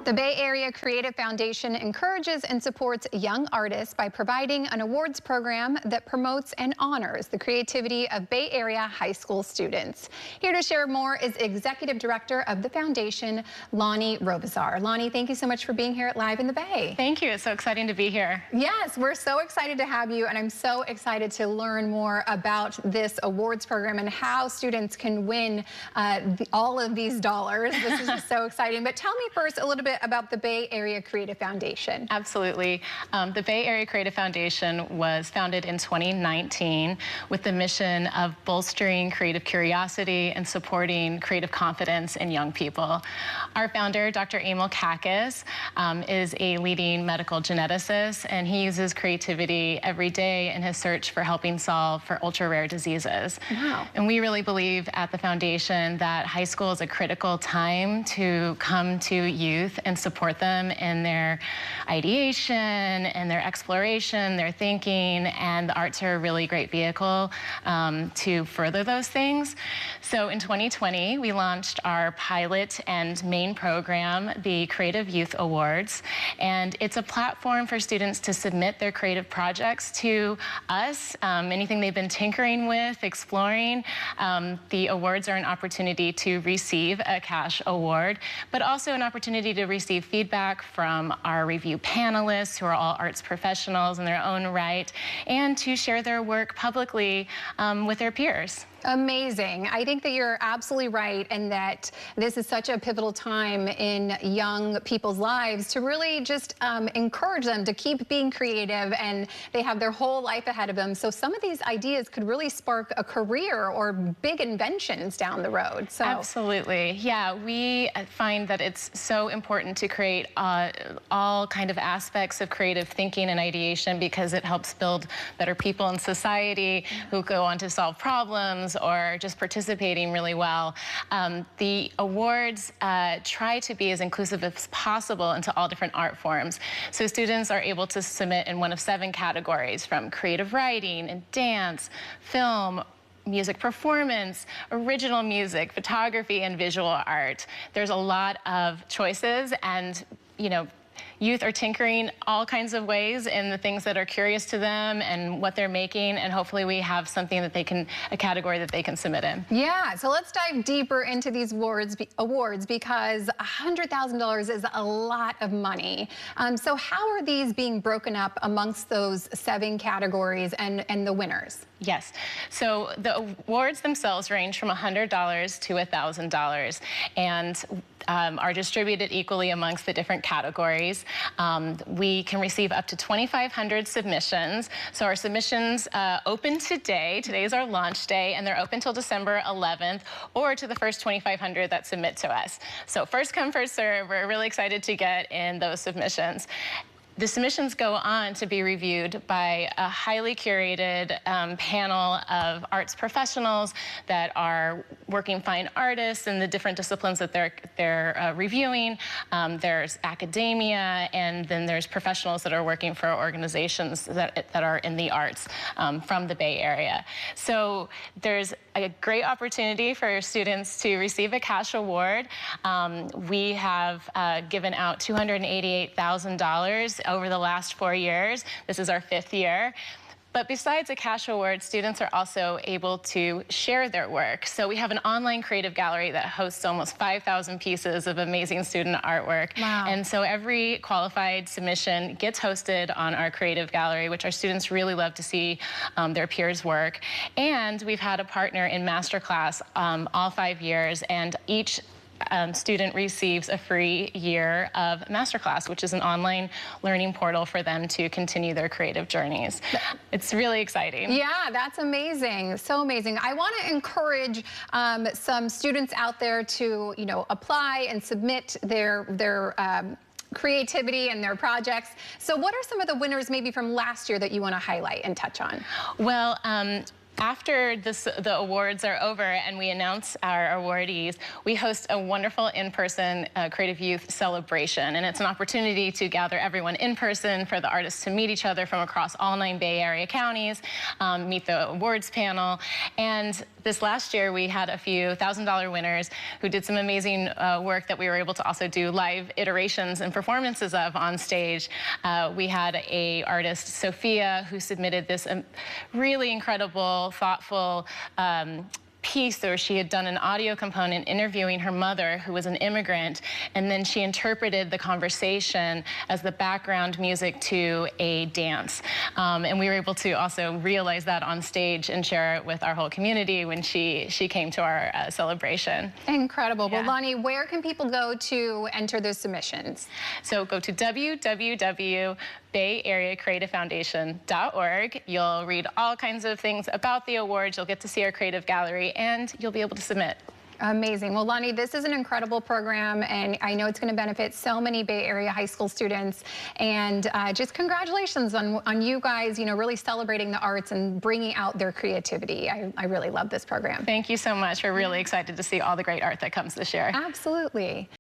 The Bay Area Creative Foundation encourages and supports young artists by providing an awards program that promotes and honors the creativity of Bay Area high school students. Here to share more is Executive Director of the Foundation, Lani Rovzar. Lani, thank you so much for being here at Live in the Bay. Thank you. It's so exciting to be here. Yes, we're so excited to have you, and I'm so excited to learn more about this awards program and how students can win all of these dollars. This is just so exciting. But tell me first a little bit about the Bay Area Creative Foundation. Absolutely. The Bay Area Creative Foundation was founded in 2019 with the mission of bolstering creative curiosity and supporting creative confidence in young people. Our founder, Dr. Emil Kakis, is a leading medical geneticist, and he uses creativity every day in his search for helping solve for ultra-rare diseases. Wow. And we really believe at the foundation that high school is a critical time to come to youth and support them in their ideation and their exploration, their thinking, and the arts are a really great vehicle to further those things. So in 2020, we launched our pilot and main program, the Creative Youth Awards, and it's a platform for students to submit their creative projects to us, anything they've been tinkering with, exploring. The awards are an opportunity to receive a cash award, but also an opportunity to receive feedback from our review panelists, who are all arts professionals in their own right, and to share their work publicly with their peers. Amazing. I think that you're absolutely right, and that this is such a pivotal time in young people's lives to really just encourage them to keep being creative, and they have their whole life ahead of them. So some of these ideas could really spark a career or big inventions down the road. So absolutely. Yeah, we find that it's so important to create all kind of aspects of creative thinking and ideation, because it helps build better people in society who go on to solve problems or just participating really well. The awards try to be as inclusive as possible into all different art forms. So students are able to submit in one of 7 categories, from creative writing and dance, film, music performance, original music, photography, and visual art. There's a lot of choices, and youth are tinkering all kinds of ways in the things that are curious to them and what they're making, and hopefully we have something that they can, a category that they can submit in. Yeah, so let's dive deeper into these awards because $100,000 is a lot of money. So how are these being broken up amongst those 7 categories and the winners? Yes, so the awards themselves range from $100 to $1,000 and are distributed equally amongst the different categories. We can receive up to 2,500 submissions. So our submissions open today. Today is our launch day, and they're open till December 11th, or to the first 2,500 that submit to us. So first come, first serve. We're really excited to get in those submissions. The submissions go on to be reviewed by a highly curated panel of arts professionals that are working fine artists in the different disciplines that they're reviewing. There's academia, and then there's professionals that are working for organizations that are in the arts from the Bay Area. So there's a great opportunity for students to receive a cash award. We have given out $288,000 over the last 4 years. This is our 5th year. But besides a cash award, students are also able to share their work. So we have an online creative gallery that hosts almost 5,000 pieces of amazing student artwork. Wow. And so every qualified submission gets hosted on our creative gallery, which our students really love to see their peers' work. And we've had a partner in Masterclass all 5 years, and each student receives a free year of Masterclass, which is an online learning portal for them to continue their creative journeys. It's really exciting. Yeah, that's amazing. So amazing. I want to encourage some students out there to, apply and submit their creativity and their projects. So what are some of the winners maybe from last year that you want to highlight and touch on? Well, After the awards are over and we announce our awardees, we host a wonderful in-person Creative Youth celebration. And it's an opportunity to gather everyone in person, for the artists to meet each other from across all 9 Bay Area counties, meet the awards panel. And this last year, we had a few $1,000 winners who did some amazing work that we were able to also do live iterations and performances of on stage. We had a artist, Sophia, who submitted this really incredible, thoughtful piece where she had done an audio component interviewing her mother, who was an immigrant, and then she interpreted the conversation as the background music to a dance. And we were able to also realize that on stage and share it with our whole community when she came to our celebration. Incredible. Yeah. Well, Lani, where can people go to enter those submissions? So go to www.bayareacreativefoundation.org. You'll read all kinds of things about the awards. You'll get to see our creative gallery, and you'll be able to submit. Amazing. Well, Lani, this is an incredible program, and I know it's going to benefit so many Bay Area high school students. And just congratulations on you guys, really celebrating the arts and bringing out their creativity. I really love this program. Thank you so much. We're really excited to see all the great art that comes this year. Absolutely.